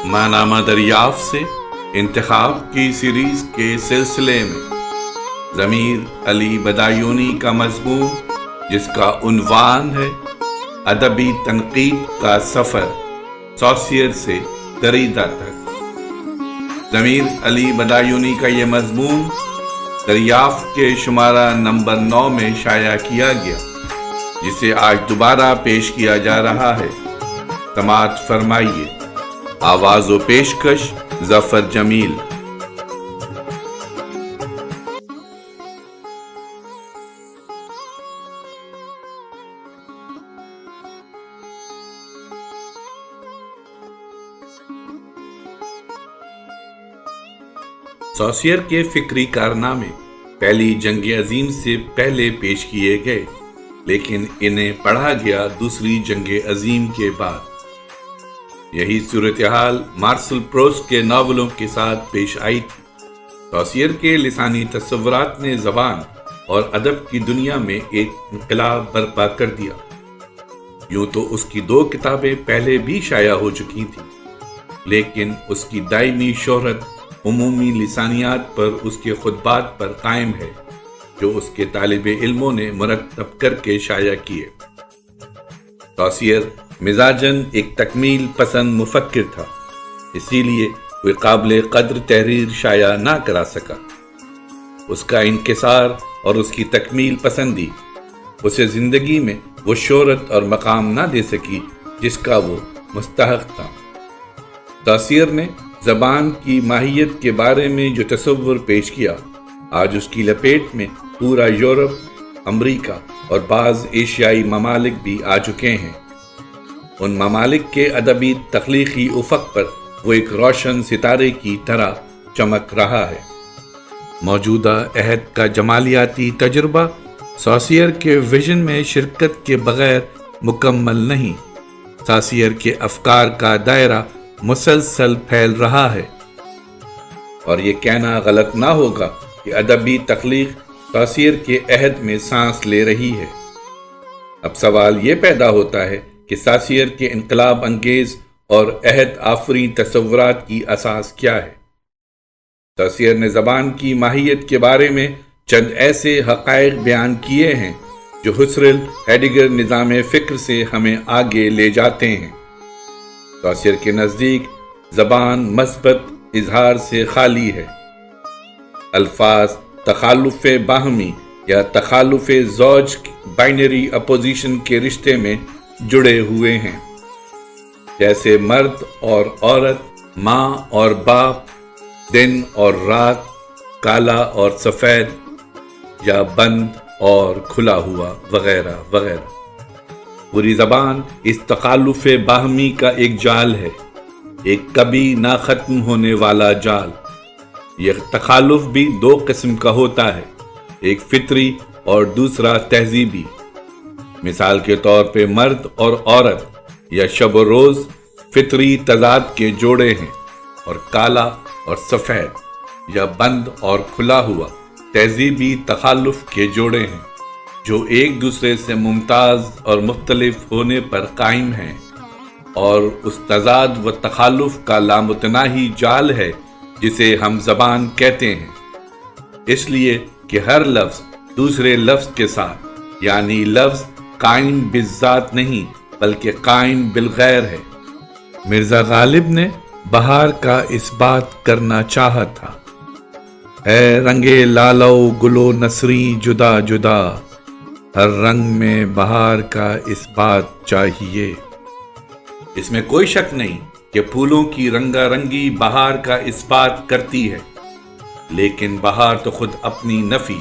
ماہنامہ دریافت سے انتخاب کی سیریز کے سلسلے میں ضمیر علی بدایونی کا مضمون، جس کا عنوان ہے ادبی تنقید کا سفر سوسیئر سے دریدہ تک۔ ضمیر علی بدایونی کا یہ مضمون دریافت کے شمارہ نمبر 9 میں شائع کیا گیا، جسے آج دوبارہ پیش کیا جا رہا ہے۔ سماعت فرمائیے۔ آواز و پیشکش ظفر جمیل۔ سوسیئر کے فکری کارنامے پہلی جنگ عظیم سے پہلے پیش کیے گئے، لیکن انہیں پڑھا گیا دوسری جنگ عظیم کے بعد۔ یہی صورتحال مارسل پروسٹ کے ناولوں کے ساتھ پیش آئی تھی۔ سوسیئر کے لسانی تصورات نے زبان اور ادب کی دنیا میں ایک انقلاب برپا کر دیا۔ یوں تو اس کی 2 کتابیں پہلے بھی شائع ہو چکی تھیں، لیکن اس کی دائمی شہرت عمومی لسانیات پر اس کے خطبات پر قائم ہے، جو اس کے طالب علموں نے مرتب کر کے شائع کیے۔ سوسیئر مزاجاً ایک تکمیل پسند مفکر تھا، اسی لیے کوئی قابل قدر تحریر شائع نہ کرا سکا۔ اس کا انکسار اور اس کی تکمیل پسندی اسے زندگی میں وہ شہرت اور مقام نہ دے سکی جس کا وہ مستحق تھا۔ سوسیئر نے زبان کی ماہیت کے بارے میں جو تصور پیش کیا، آج اس کی لپیٹ میں پورا یورپ، امریکہ اور بعض ایشیائی ممالک بھی آ چکے ہیں۔ ان ممالک کے ادبی تخلیقی افق پر وہ ایک روشن ستارے کی طرح چمک رہا ہے۔ موجودہ عہد کا جمالیاتی تجربہ سوسیئر کے ویژن میں شرکت کے بغیر مکمل نہیں۔ سوسیئر کے افکار کا دائرہ مسلسل پھیل رہا ہے، اور یہ کہنا غلط نہ ہوگا کہ ادبی تخلیق سوسیئر کے عہد میں سانس لے رہی ہے۔ اب سوال یہ پیدا ہوتا ہے کہ سوسیئر کے انقلاب انگیز اور عہد آفریں تصورات کی اساس کیا ہے؟ سوسیئر نے زبان کی ماہیت کے بارے میں چند ایسے حقائق بیان کیے ہیں جو ہسرل ہیڈیگر نظام فکر سے ہمیں آگے لے جاتے ہیں۔ سوسیئر کے نزدیک زبان مثبت اظہار سے خالی ہے۔ الفاظ تخالف باہمی یا تخالف زوج بائنری اپوزیشن کے رشتے میں جڑے ہوئے ہیں، جیسے مرد اور عورت، ماں اور باپ، دن اور رات، کالا اور سفید، یا بند اور کھلا ہوا، وغیرہ وغیرہ۔ پوری زبان اس تخالف باہمی کا ایک جال ہے، ایک کبھی نہ ختم ہونے والا جال۔ یہ تخالف بھی 2 قسم کا ہوتا ہے، ایک فطری اور دوسرا تہذیبی۔ مثال کے طور پہ مرد اور عورت یا شب و روز فطری تضاد کے جوڑے ہیں، اور کالا اور سفید یا بند اور کھلا ہوا تہذیبی تخالف کے جوڑے ہیں، جو ایک دوسرے سے ممتاز اور مختلف ہونے پر قائم ہیں، اور اس تضاد و تخالف کا لامتناہی جال ہے جسے ہم زبان کہتے ہیں، اس لیے کہ ہر لفظ دوسرے لفظ کے ساتھ، یعنی لفظ قائم بالذات نہیں بلکہ قائم بالغیر ہے۔ مرزا غالب نے بہار کا اس بات کرنا چاہا تھا، اے رنگے لالو گلو نسری جدا جدا، ہر رنگ میں بہار کا اس بات چاہیے۔ اس میں کوئی شک نہیں کہ پھولوں کی رنگا رنگی بہار کا اس بات کرتی ہے، لیکن بہار تو خود اپنی نفی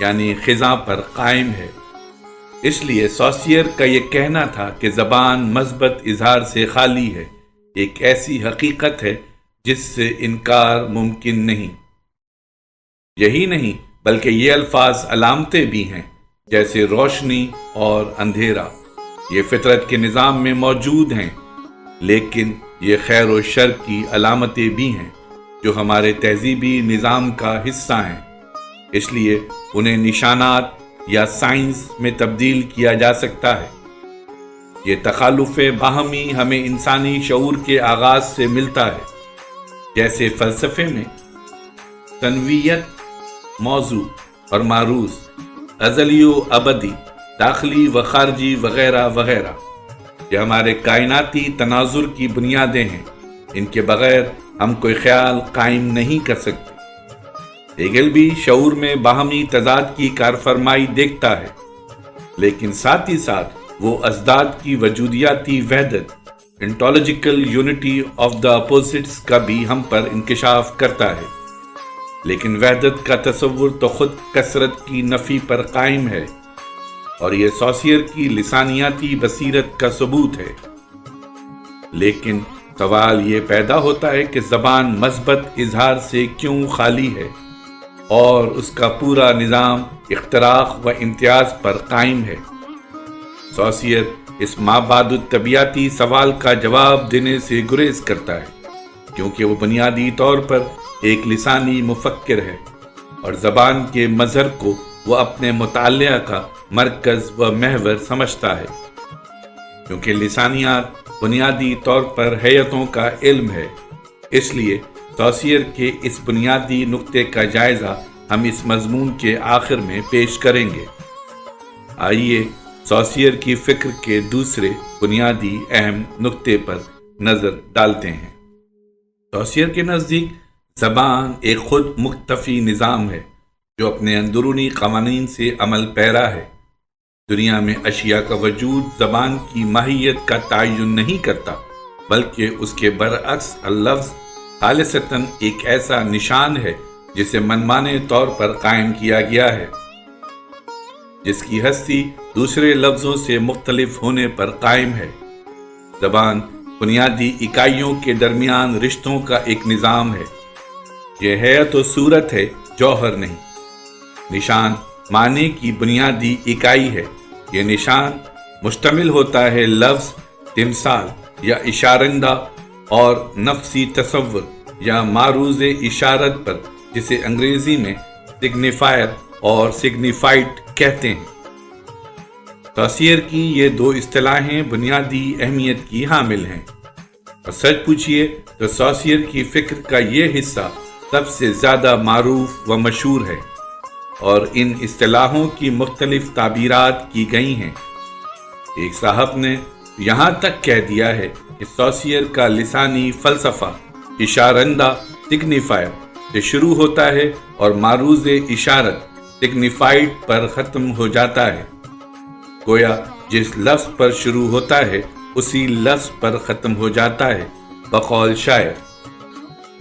یعنی خزاں پر قائم ہے۔ اس لیے سوسیئر کا یہ کہنا تھا کہ زبان مثبت اظہار سے خالی ہے، ایک ایسی حقیقت ہے جس سے انکار ممکن نہیں۔ یہی نہیں بلکہ یہ الفاظ علامتیں بھی ہیں، جیسے روشنی اور اندھیرا، یہ فطرت کے نظام میں موجود ہیں، لیکن یہ خیر و شر کی علامتیں بھی ہیں جو ہمارے تہذیبی نظام کا حصہ ہیں، اس لیے انہیں نشانات یا سائنس میں تبدیل کیا جا سکتا ہے۔ یہ تخالف باہمی ہمیں انسانی شعور کے آغاز سے ملتا ہے، جیسے فلسفے میں تنویت موضوع اور معروض، ازلی و ابدی، داخلی و خارجی وغیرہ وغیرہ، یہ ہمارے کائناتی تناظر کی بنیادیں ہیں، ان کے بغیر ہم کوئی خیال قائم نہیں کر سکتے۔ ہیگل بھی شعور میں باہمی تضاد کی کارفرمائی دیکھتا ہے، لیکن ساتھ ہی ساتھ وہ ازداد کی وجودیاتی وحدت، انٹالوجیکل یونٹی آف دا اپوزٹس کا بھی ہم پر انکشاف کرتا ہے، لیکن وحدت کا تصور تو خود کثرت کی نفی پر قائم ہے، اور یہ سوسیئر کی لسانیاتی بصیرت کا ثبوت ہے۔ لیکن سوال یہ پیدا ہوتا ہے کہ زبان مثبت اظہار سے کیوں خالی ہے اور اس کا پورا نظام اختراق و امتیاز پر قائم ہے۔ سوسیئر اس مابعد الطبیعتی سوال کا جواب دینے سے گریز کرتا ہے، کیونکہ وہ بنیادی طور پر ایک لسانی مفکر ہے، اور زبان کے مظہر کو وہ اپنے مطالعہ کا مرکز و محور سمجھتا ہے۔ کیونکہ لسانیات بنیادی طور پر حیتوں کا علم ہے، اس لیے سوسیئر کے اس بنیادی نقطے کا جائزہ ہم اس مضمون کے آخر میں پیش کریں گے۔ آئیے سوسیئر کی فکر کے دوسرے بنیادی اہم نقطے پر نظر ڈالتے ہیں۔ سوسیئر کے نزدیک زبان ایک خود مکتفی نظام ہے جو اپنے اندرونی قوانین سے عمل پیرا ہے۔ دنیا میں اشیاء کا وجود زبان کی ماہیت کا تعین نہیں کرتا، بلکہ اس کے برعکس اللفظ خالصتاً ایک ایسا نشان ہے جسے منمانے طور پر قائم کیا گیا ہے، جس کی ہستی دوسرے لفظوں سے مختلف ہونے پر قائم ہے۔ زبان بنیادی اکائیوں کے درمیان رشتوں کا ایک نظام ہے۔ یہ حیت و صورت ہے، جوہر نہیں۔ نشان معنی کی بنیادی اکائی ہے۔ یہ نشان مشتمل ہوتا ہے لفظ، تمثال یا اشارندہ اور نفسی تصور یا معروض اشارت پر، جسے انگریزی میں سگنیفائر اور سگنیفائڈ کہتے ہیں۔ سوسیئر کی یہ دو اصطلاحیں بنیادی اہمیت کی حامل ہیں، اور سچ پوچھئے تو سوسیئر کی فکر کا یہ حصہ سب سے زیادہ معروف و مشہور ہے، اور ان اصطلاحوں کی مختلف تعبیرات کی گئی ہیں۔ ایک صاحب نے یہاں تک کہہ دیا ہے کہ سوسیئر کا لسانی فلسفہ اشارندہ سگنیفائر سے شروع ہوتا ہے اور معروض اشارت سگنیفائڈ پر ختم ہو جاتا ہے۔ گویا جس لفظ پر شروع ہوتا ہے اسی لفظ پر ختم ہو جاتا ہے۔ بقول شاعر،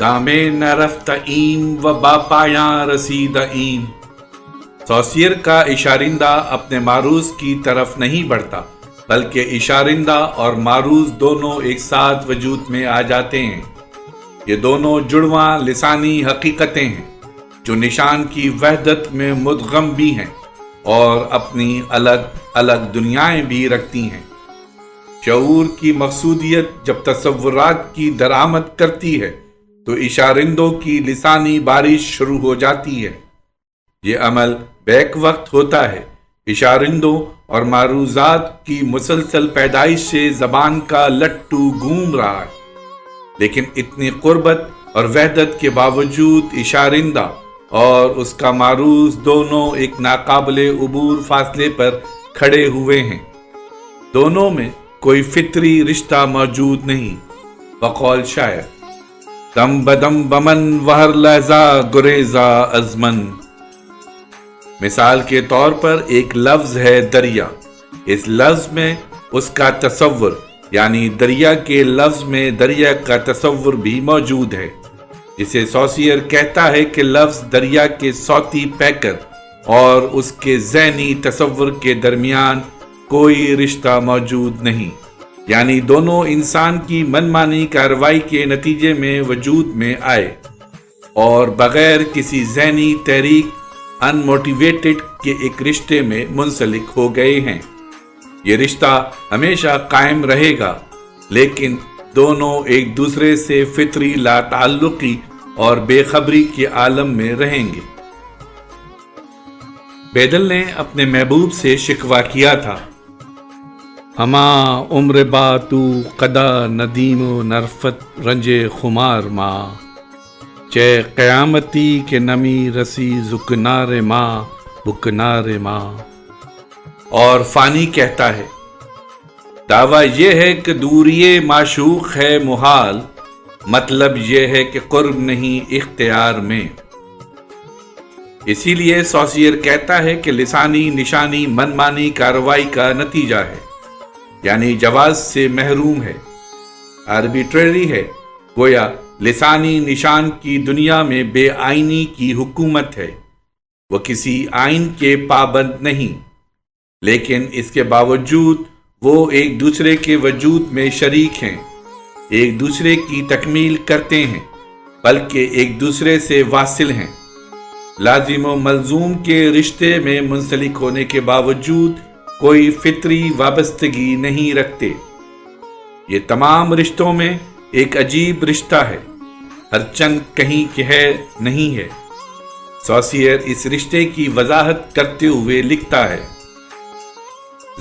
گامے نہ رفت ایم و باپایاں رسید ایم۔ سوسیئر کا اشارندہ اپنے معروض کی طرف نہیں بڑھتا، بلکہ اشارندہ اور معروض دونوں ایک ساتھ وجود میں آ جاتے ہیں۔ یہ دونوں جڑواں لسانی حقیقتیں ہیں جو نشان کی وحدت میں مدغم بھی ہیں اور اپنی الگ الگ دنیایں بھی رکھتی ہیں۔ شعور کی مقصودیت جب تصورات کی درآمد کرتی ہے تو اشارندوں کی لسانی بارش شروع ہو جاتی ہے۔ یہ عمل بیک وقت ہوتا ہے۔ اشارندوں اور معروضات کی مسلسل پیدائش سے زبان کا لٹو گھوم رہا ہے، لیکن اتنی قربت اور وحدت کے باوجود اشارندہ اور اس کا معروض دونوں ایک ناقابل عبور فاصلے پر کھڑے ہوئے ہیں۔ دونوں میں کوئی فطری رشتہ موجود نہیں۔ بقول شاعر، دم بدم بمن وہر لہذا گریزا ازمن۔ مثال کے طور پر ایک لفظ ہے دریا۔ اس لفظ میں اس کا تصور، یعنی دریا کے لفظ میں دریا کا تصور بھی موجود ہے، جسے سوسیئر کہتا ہے کہ لفظ دریا کے صوتی پیکر اور اس کے ذہنی تصور کے درمیان کوئی رشتہ موجود نہیں، یعنی دونوں انسان کی منمانی کارروائی کے نتیجے میں وجود میں آئے اور بغیر کسی ذہنی تحریک ان موٹیویٹڈ کے ایک رشتے میں منسلک ہو گئے ہیں۔ یہ رشتہ ہمیشہ قائم رہے گا، لیکن دونوں ایک دوسرے سے فطری لا تعلقی اور بے خبری کے عالم میں رہیں گے۔ بیدل نے اپنے محبوب سے شکوہ کیا تھا، ہما عمر باتو قدا ندیم و نرفت رنج خمار ماں چے قیامتی کے نمی رسی زکنار ماں بکنار ماں۔ اور فانی کہتا ہے دعویٰ یہ ہے کہ دوری معشوق ہے محال، مطلب یہ ہے کہ قرب نہیں اختیار میں۔ اسی لیے سوسیئر کہتا ہے کہ لسانی نشانی منمانی کارروائی کا نتیجہ ہے، یعنی جواز سے محروم ہے، آربیٹریری ہے، گویا لسانی نشان کی دنیا میں بے آئینی کی حکومت ہے، وہ کسی آئین کے پابند نہیں، لیکن اس کے باوجود وہ ایک دوسرے کے وجود میں شریک ہیں، ایک دوسرے کی تکمیل کرتے ہیں، بلکہ ایک دوسرے سے واصل ہیں، لازم و ملزوم کے رشتے میں منسلک ہونے کے باوجود کوئی فطری وابستگی نہیں رکھتے۔ یہ تمام رشتوں میں ایک عجیب رشتہ ہے، ہر چند کہیں کہ ہے نہیں ہے۔ سوسیئر اس رشتے کی وضاحت کرتے ہوئے لکھتا ہے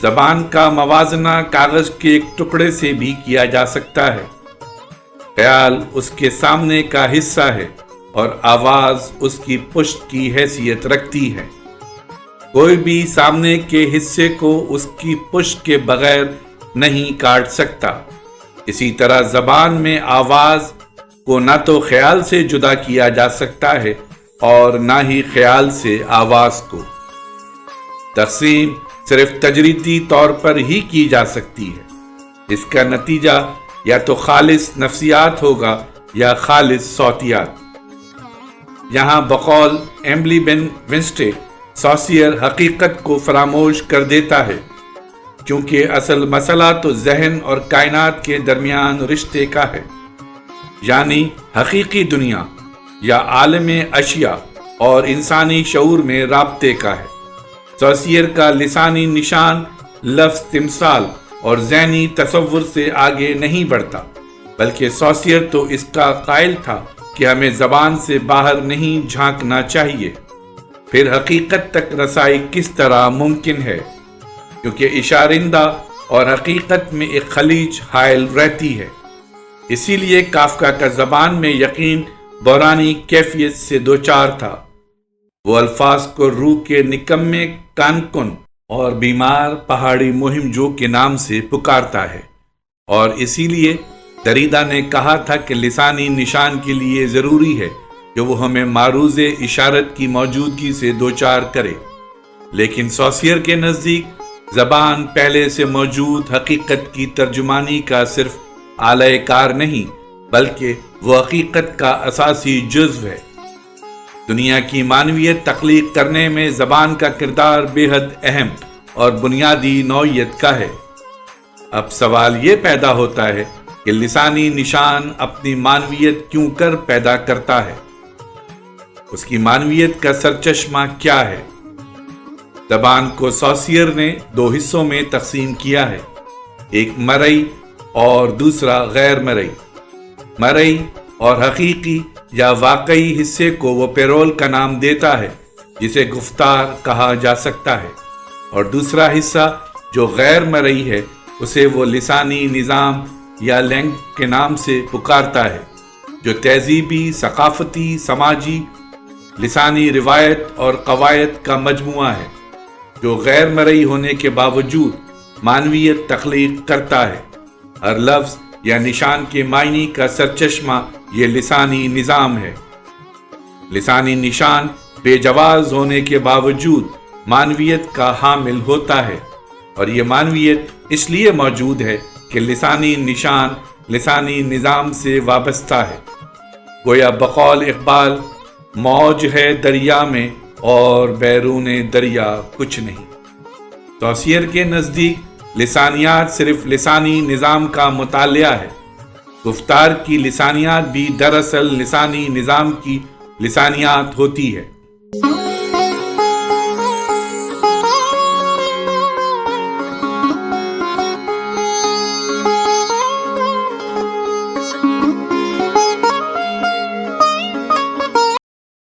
زبان کا موازنہ کاغذ کے ایک ٹکڑے سے بھی کیا جا سکتا ہے، خیال اس کے سامنے کا حصہ ہے اور آواز اس کی پشت کی حیثیت رکھتی ہے۔ کوئی بھی سامنے کے حصے کو اس کی پشت کے بغیر نہیں کاٹ سکتا۔ اسی طرح زبان میں آواز کو نہ تو خیال سے جدا کیا جا سکتا ہے اور نہ ہی خیال سے آواز کو۔ تقسیم صرف تجریدی طور پر ہی کی جا سکتی ہے، اس کا نتیجہ یا تو خالص نفسیات ہوگا یا خالص صوتیات۔ یہاں بقول ایملی بن ونسٹے سوسیئر حقیقت کو فراموش کر دیتا ہے، کیونکہ اصل مسئلہ تو ذہن اور کائنات کے درمیان رشتے کا ہے، یعنی حقیقی دنیا یا عالم اشیاء اور انسانی شعور میں رابطے کا ہے۔ سوسیئر کا لسانی نشان لفظ تمثال اور ذہنی تصور سے آگے نہیں بڑھتا، بلکہ سوسیئر تو اس کا قائل تھا کہ ہمیں زبان سے باہر نہیں جھانکنا چاہیے۔ پھر حقیقت تک رسائی کس طرح ممکن ہے، کیونکہ اشارندہ اور حقیقت میں ایک خلیج حائل رہتی ہے۔ اسی لیے کافکا کا زبان میں یقین بحرانی کیفیت سے دوچار تھا، وہ الفاظ کو روح کے نکمے کانکن اور بیمار پہاڑی مہم جو کے نام سے پکارتا ہے، اور اسی لیے دریدا نے کہا تھا کہ لسانی نشان کے لیے ضروری ہے کہ وہ ہمیں معروض اشارت کی موجودگی سے دوچار کرے، لیکن سوسیئر کے نزدیک زبان پہلے سے موجود حقیقت کی ترجمانی کا صرف آلہ کار نہیں، بلکہ وہ حقیقت کا اساسی جزو ہے۔ دنیا کی معنویت تخلیق کرنے میں زبان کا کردار بے حد اہم اور بنیادی نوعیت کا ہے۔ اب سوال یہ پیدا ہوتا ہے کہ لسانی نشان اپنی معنویت کیوں کر پیدا کرتا ہے؟ اس کی معنویت کا سرچشمہ کیا ہے؟ زبان کو سوسیئر نے دو حصوں میں تقسیم کیا ہے، ایک مرئی اور دوسرا غیر مرئی۔ مرئی اور حقیقی یا واقعی حصے کو وہ پیرول کا نام دیتا ہے، جسے گفتار کہا جا سکتا ہے، اور دوسرا حصہ جو غیر مرئی ہے اسے وہ لسانی نظام یا لینگ کے نام سے پکارتا ہے، جو تہذیبی، ثقافتی، سماجی، لسانی روایت اور قواعد کا مجموعہ ہے، جو غیر مرئی ہونے کے باوجود معنویت تخلیق کرتا ہے۔ ہر لفظ یا نشان کے معنی کا سرچشمہ یہ لسانی نظام ہے۔ لسانی نشان بے جواز ہونے کے باوجود معنویت کا حامل ہوتا ہے، اور یہ معنویت اس لیے موجود ہے کہ لسانی نشان لسانی نظام سے وابستہ ہے۔ گویا بقول اقبال موج ہے دریا میں اور بیرون دریا کچھ نہیں۔ سوسیئر کے نزدیک لسانیات صرف لسانی نظام کا مطالعہ ہے، گفتار کی لسانیات بھی دراصل لسانی نظام کی لسانیات ہوتی ہے۔